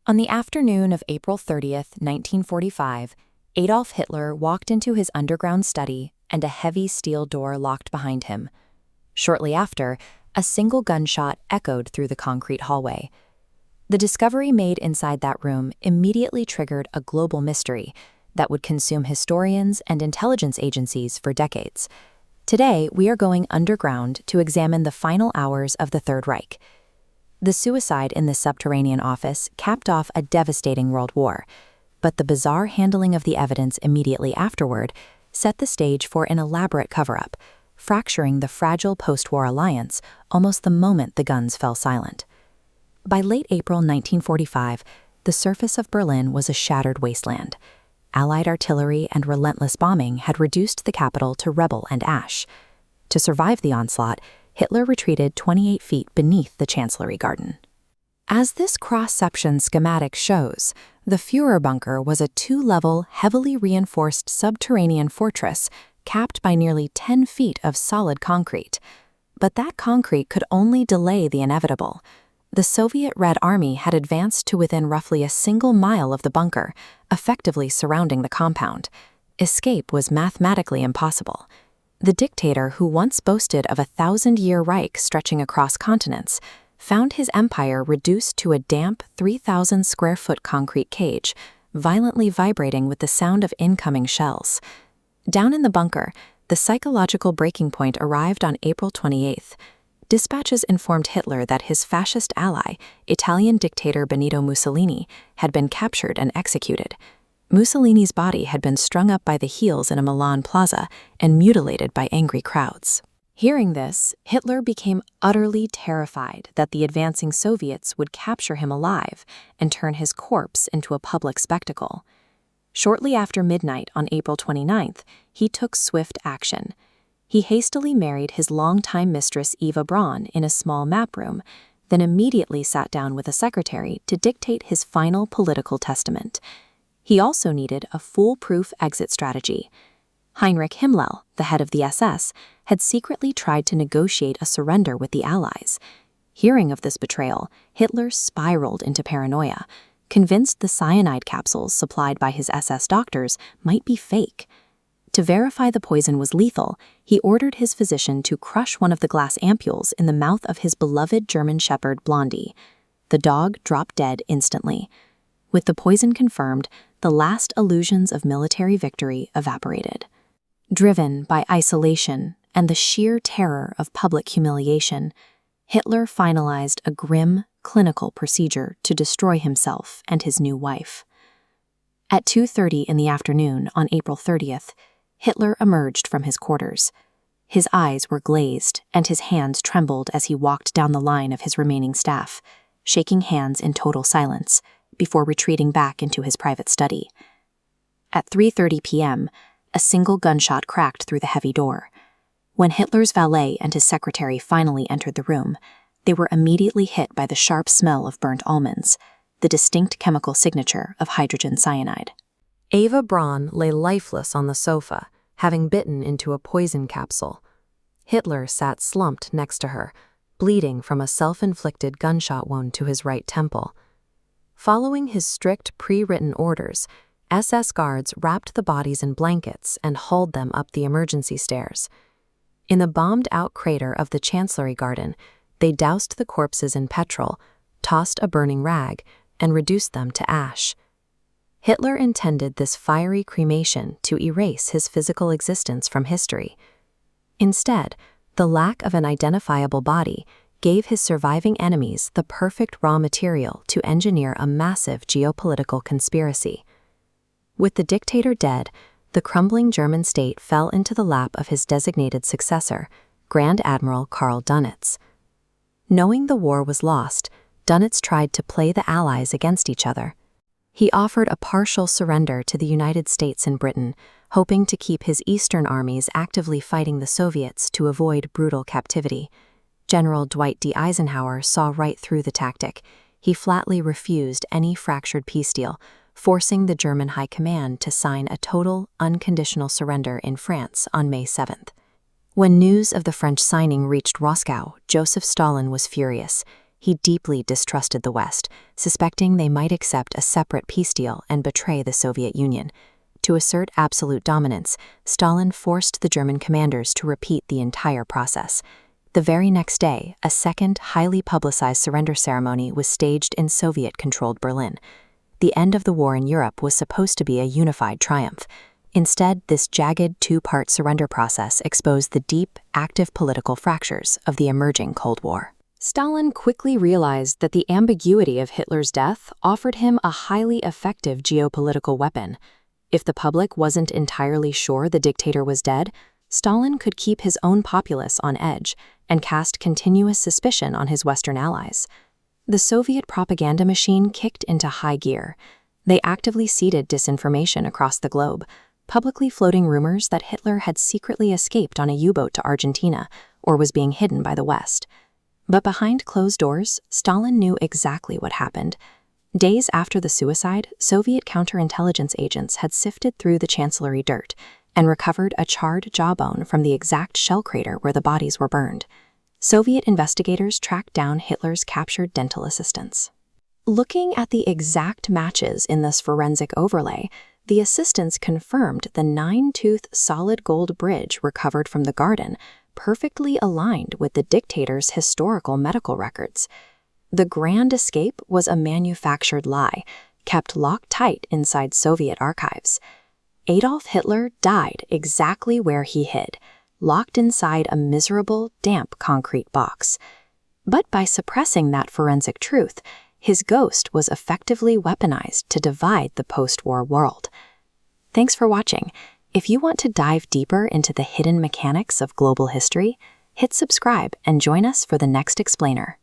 On the afternoon of April 30th, 1945, Adolf Hitler walked into his underground study and a heavy steel door locked behind him. Shortly after, a single gunshot echoed through the concrete hallway. The discovery made inside that room immediately triggered a global mystery that would consume historians and intelligence agencies for decades. Today, we are going underground to examine the final hours of the Third Reich. The suicide in this subterranean office capped off a devastating world war, but the bizarre handling of the evidence immediately afterward set the stage for an elaborate cover-up, fracturing the fragile post-war alliance almost the moment the guns fell silent. By late April 1945, the surface of Berlin was a shattered wasteland. Allied artillery and relentless bombing had reduced the capital to rubble and ash. To survive the onslaught, Hitler retreated 28 feet beneath the Chancellery Garden. As this cross-section schematic shows, the Führer bunker was a two-level, heavily reinforced subterranean fortress capped by nearly 10 feet of solid concrete. But that concrete could only delay the inevitable. The Soviet Red Army had advanced to within roughly a single mile of the bunker, effectively surrounding the compound. Escape was mathematically impossible. The dictator, who once boasted of a 1,000-year Reich stretching across continents, found his empire reduced to a damp 3,000-square-foot concrete cage, violently vibrating with the sound of incoming shells. Down in the bunker, the psychological breaking point arrived on April 28th. Dispatches informed Hitler that his fascist ally, Italian dictator Benito Mussolini, had been captured and executed. Mussolini's body had been strung up by the heels in a Milan plaza and mutilated by angry crowds. Hearing this, Hitler became utterly terrified that the advancing Soviets would capture him alive and turn his corpse into a public spectacle. Shortly after midnight on April 29th, he took swift action. He hastily married his longtime mistress Eva Braun in a small map room, then immediately sat down with a secretary to dictate his final political testament. He also needed a foolproof exit strategy. Heinrich Himmler, the head of the SS, had secretly tried to negotiate a surrender with the Allies. Hearing of this betrayal, Hitler spiraled into paranoia, convinced the cyanide capsules supplied by his SS doctors might be fake. To verify the poison was lethal, he ordered his physician to crush one of the glass ampules in the mouth of his beloved German shepherd Blondie. The dog dropped dead instantly. With the poison confirmed, the last illusions of military victory evaporated. Driven by isolation and the sheer terror of public humiliation, Hitler finalized a grim, clinical procedure to destroy himself and his new wife. At 2:30 in the afternoon on April 30th, Hitler emerged from his quarters. His eyes were glazed and his hands trembled as he walked down the line of his remaining staff, shaking hands in total silence, before retreating back into his private study. At 3:30 p.m., a single gunshot cracked through the heavy door. When Hitler's valet and his secretary finally entered the room, they were immediately hit by the sharp smell of burnt almonds, the distinct chemical signature of hydrogen cyanide. Eva Braun lay lifeless on the sofa, having bitten into a poison capsule. Hitler sat slumped next to her, bleeding from a self-inflicted gunshot wound to his right temple. Following his strict pre-written orders, SS guards wrapped the bodies in blankets and hauled them up the emergency stairs. In the bombed-out crater of the Chancellery Garden, they doused the corpses in petrol, tossed a burning rag, and reduced them to ash. Hitler intended this fiery cremation to erase his physical existence from history. Instead, the lack of an identifiable body gave his surviving enemies the perfect raw material to engineer a massive geopolitical conspiracy. With the dictator dead, the crumbling German state fell into the lap of his designated successor, Grand Admiral Karl Dönitz. Knowing the war was lost, Dönitz tried to play the Allies against each other. He offered a partial surrender to the United States and Britain, hoping to keep his eastern armies actively fighting the Soviets to avoid brutal captivity. General Dwight D. Eisenhower saw right through the tactic. He flatly refused any fractured peace deal, forcing the German High Command to sign a total, unconditional surrender in France on May 7th. When news of the French signing reached Moscow, Joseph Stalin was furious. He deeply distrusted the West, suspecting they might accept a separate peace deal and betray the Soviet Union. To assert absolute dominance, Stalin forced the German commanders to repeat the entire process. The very next day, a second, highly publicized surrender ceremony was staged in Soviet-controlled Berlin. The end of the war in Europe was supposed to be a unified triumph. Instead, this jagged two-part surrender process exposed the deep, active political fractures of the emerging Cold War. Stalin quickly realized that the ambiguity of Hitler's death offered him a highly effective geopolitical weapon. If the public wasn't entirely sure the dictator was dead, Stalin could keep his own populace on edge and cast continuous suspicion on his Western allies. The Soviet propaganda machine kicked into high gear. They actively seeded disinformation across the globe, publicly floating rumors that Hitler had secretly escaped on a U-boat to Argentina or was being hidden by the West. But behind closed doors, Stalin knew exactly what happened. Days after the suicide, Soviet counterintelligence agents had sifted through the chancellery dirt and recovered a charred jawbone from the exact shell crater where the bodies were burned. Soviet investigators tracked down Hitler's captured dental assistants. Looking at the exact matches in this forensic overlay, the assistants confirmed the 9-tooth solid gold bridge recovered from the garden perfectly aligned with the dictator's historical medical records. The grand escape was a manufactured lie, kept locked tight inside Soviet archives. Adolf Hitler died exactly where he hid, locked inside a miserable, damp concrete box. But by suppressing that forensic truth, his ghost was effectively weaponized to divide the post-war world. Thanks for watching. If you want to dive deeper into the hidden mechanics of global history, hit subscribe and join us for the next explainer.